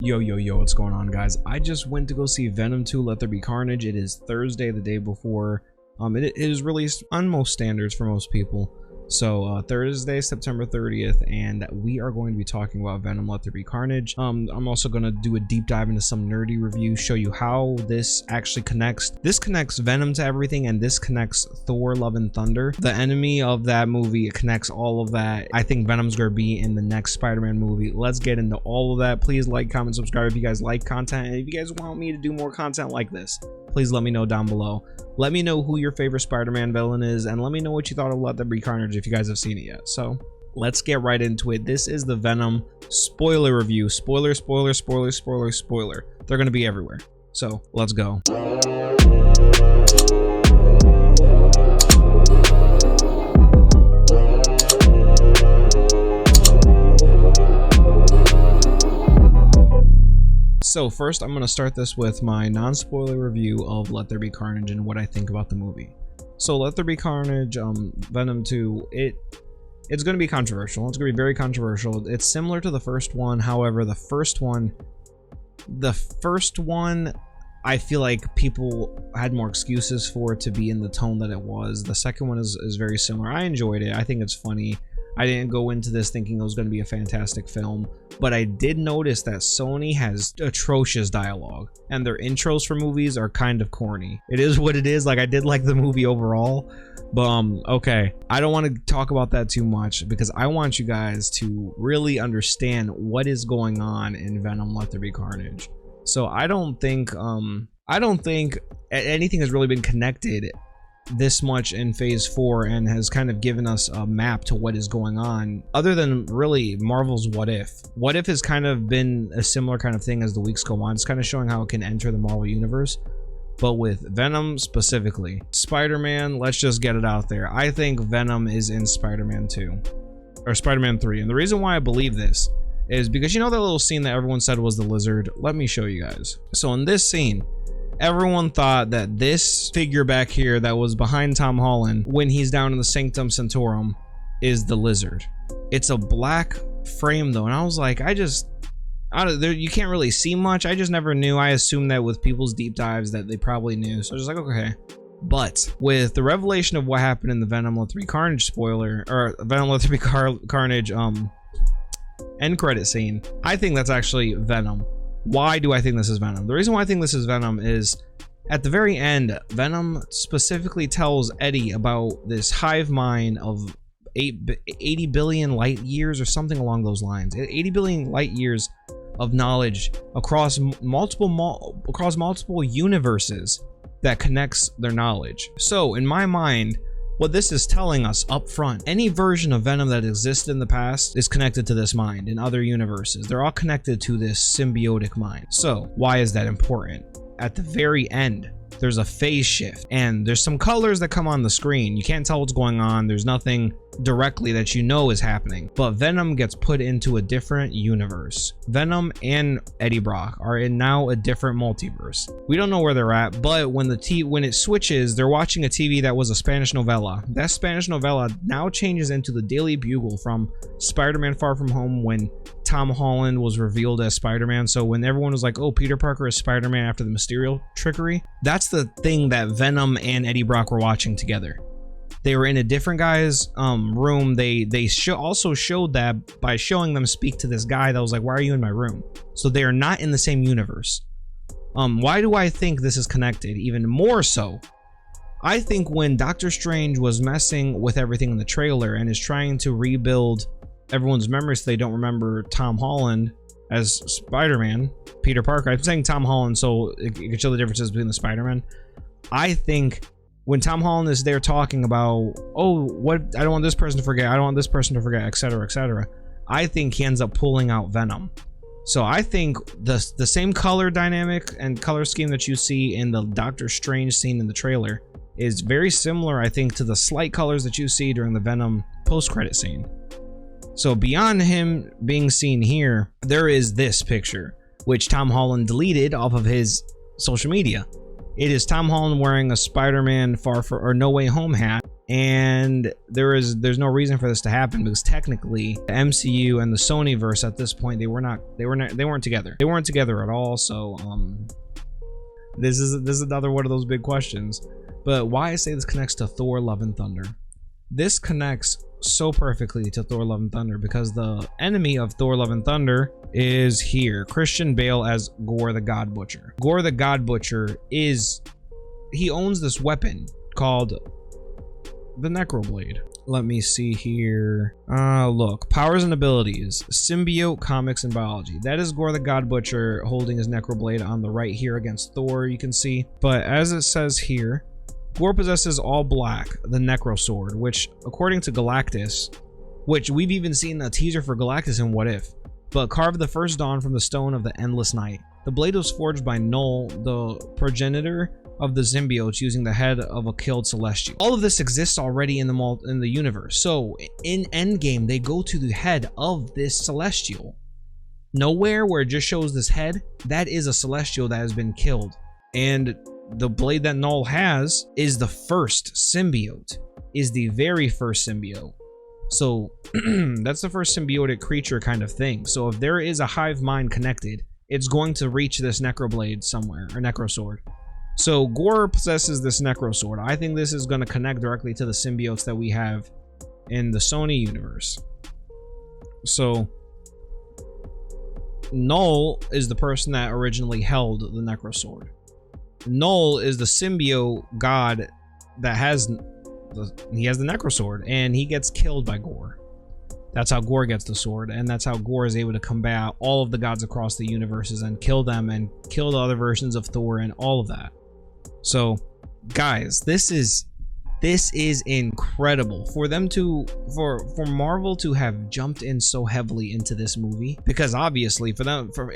Yo, what's going on, guys? I just went to go see Venom 2 Let There Be Carnage. It is Thursday, the day before it is released on most standards for most people. So Thursday, September 30th, and we are going to be talking about Venom Let There Be Carnage. I'm also going to do a deep dive into some nerdy reviews, show you how this actually connects. This connects Venom to everything, and this connects Thor Love and Thunder. The enemy of that movie, it connects all of that. I think Venom's going to be in the next Spider-Man movie. Let's get into all of that. Please like, comment, subscribe if you guys like content, and if you guys want me to do more content like this, please let me know down below. Let me know who your favorite Spider-Man villain is, and let me know what you thought of Let There Be Carnage if you guys have seen it yet. So let's get right into it. This is the Venom spoiler review. Spoiler. They're gonna be everywhere. So let's go. So first, I'm going to start this with my non-spoiler review of Let There Be Carnage and what I think about the movie. So Let There Be Carnage, Venom 2, it's going to be controversial. It's going to be very controversial. It's similar to the first one. However, the first one, I feel like people had more excuses for it to be in the tone that it was. The second one is very similar. I enjoyed it. I think it's funny. I didn't go into this thinking it was going to be a fantastic film, but I did notice that Sony has atrocious dialogue, and their intros for movies are kind of corny. It is what it is. Like, I did like the movie overall, but okay, I don't want to talk about that too much because I want you guys to really understand what is going on in Venom Let There Be Carnage. So I don't think anything has really been connected this much in phase 4 and has kind of given us a map to what is going on, other than really Marvel's What If has kind of been a similar kind of thing as the weeks go on. It's kind of showing how it can enter the Marvel universe, but with Venom specifically. Spider-Man, let's just get it out there, I think Venom is in Spider-Man 2 or Spider-Man 3, and the reason why I believe this is because, you know, that little scene that everyone said was the lizard? Let me show you guys. So in this scene, everyone thought that this figure back here that was behind Tom Holland when he's down in the Sanctum Sanctorum is the lizard. It's a black frame though, and I was like, you can't really see much. I just never knew. I assumed that with people's deep dives that they probably knew, so I was just like, okay. But with the revelation of what happened in the Venom Let There Be Carnage spoiler, or Venom Let There Be Carnage end credit scene, I think that's actually Venom. Why do I think this is Venom? The reason why I think this is Venom is at the very end, Venom specifically tells Eddie about this hive mind of 80 billion light years or something along those lines. 80 billion light years of knowledge across multiple universes that connects their knowledge. So in my mind, what this is telling us up front, any version of Venom that existed in the past is connected to this mind in other universes. They're all connected to this symbiotic mind. So why is that important? At the very end, there's a phase shift and there's some colors that come on the screen. You can't tell what's going on. There's nothing directly that you know is happening, but Venom gets put into a different universe. Venom and Eddie Brock are in now a different multiverse. We don't know where they're at, but when it switches, they're watching a TV that was a Spanish novella. That Spanish novella now changes into the Daily Bugle from Spider-Man Far From Home when Tom Holland was revealed as Spider-Man. So when everyone was like, oh, Peter Parker is Spider-Man after the Mysterio trickery, that's the thing that Venom and Eddie Brock were watching together. They were in a different guy's room. They also showed that by showing them speak to this guy that was like, why are you in my room? So they are not in the same universe. Why do I think this is connected? Even more so, I think when Doctor Strange was messing with everything in the trailer and is trying to rebuild everyone's memories so they don't remember Tom Holland as Spider-Man, Peter Parker. I'm saying Tom Holland so it can show the differences between the Spider-Man. I think when Tom Holland is there talking about, oh, what, I don't want this person to forget, I don't want this person to forget, etc., etc., I think he ends up pulling out Venom. So I think the same color dynamic and color scheme that you see in the Doctor Strange scene in the trailer is very similar, I think, to the slight colors that you see during the Venom post-credit scene. So beyond him being seen here, there is this picture, which Tom Holland deleted off of his social media. It is Tom Holland wearing a Spider-Man No Way Home hat And there's no reason for this to happen, because technically the MCU and the Sony verse at this point, they weren't together. They weren't together at all. So this is another one of those big questions. But why I say this connects to Thor Love and Thunder. This connects so perfectly to Thor Love and Thunder because the enemy of Thor Love and Thunder is here. Christian Bale as Gorr the God Butcher. Gorr the God Butcher he owns this weapon called the Necroblade. Let me see here. Look, powers and abilities, symbiote, comics, and biology. That is Gorr the God Butcher holding his Necroblade on the right here against Thor, you can see. But as it says here, Gorr possesses all black, the Necro Sword, which according to Galactus, which we've even seen a teaser for Galactus in What If, but carved the first dawn from the stone of the endless night. The blade was forged by Knull, the progenitor of the symbiotes, using the head of a killed celestial. All of this exists already in the universe. So in Endgame, they go to the head of this celestial. Nowhere where it just shows this head, that is a celestial that has been killed. And the blade that Knull has is the first symbiote, is the very first symbiote. So that's the first symbiotic creature kind of thing. So if there is a hive mind connected, it's going to reach this Necroblade somewhere, or Necro Sword. So Gorr possesses this Necro Sword. I think this is going to connect directly to the symbiotes that we have in the Sony universe. So Knull is the person that originally held the Necro Sword. Knull is the symbiote god that has the Necro Sword, and he gets killed by Gorr. That's how Gorr gets the sword, and that's how Gorr is able to combat all of the gods across the universes and kill them and kill the other versions of Thor and all of that. So guys, this is incredible for them to for Marvel to have jumped in so heavily into this movie, because obviously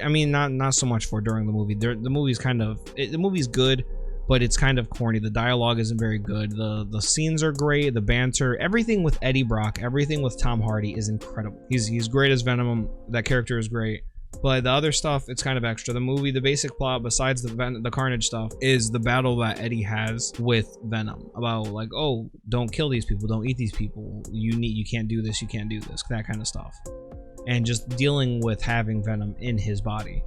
I mean not so much for during the movie. The movie's the movie's good, but it's kind of corny. The dialogue isn't very good. The scenes are great, the banter, everything with Eddie Brock, everything with Tom Hardy is incredible. He's great as Venom. That character is great. But the other stuff, it's kind of extra. The movie, the basic plot, besides the Carnage stuff, is the battle that Eddie has with Venom about, like, oh, don't kill these people, don't eat these people, you can't do this, you can't do this, that kind of stuff, and just dealing with having Venom in his body.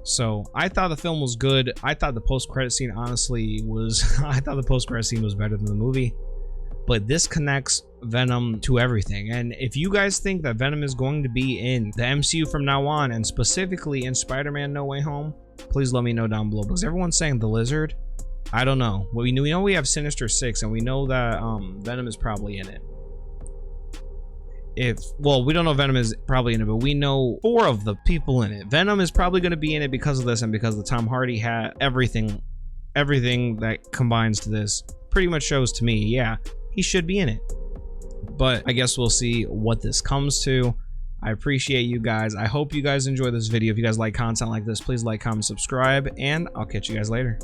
So I thought the film was good. I thought the post-credit scene honestly was I thought the post-credit scene was better than the movie. But this connects Venom to everything. And if you guys think that Venom is going to be in the MCU from now on, and specifically in Spider-Man No Way Home, please let me know down below, because everyone's saying the Lizard. I don't know. Well, we know we have Sinister Six, and we know that Venom is probably in it. Well, we don't know if Venom is probably in it, but we know 4 of the people in it. Venom is probably going to be in it because of this, and because the Tom Hardy had everything that combines to this pretty much shows to me, yeah, he should be in it. But I guess we'll see what this comes to. I appreciate you guys. I hope you guys enjoy this video. If you guys like content like this, please like, comment, subscribe, and I'll catch you guys later.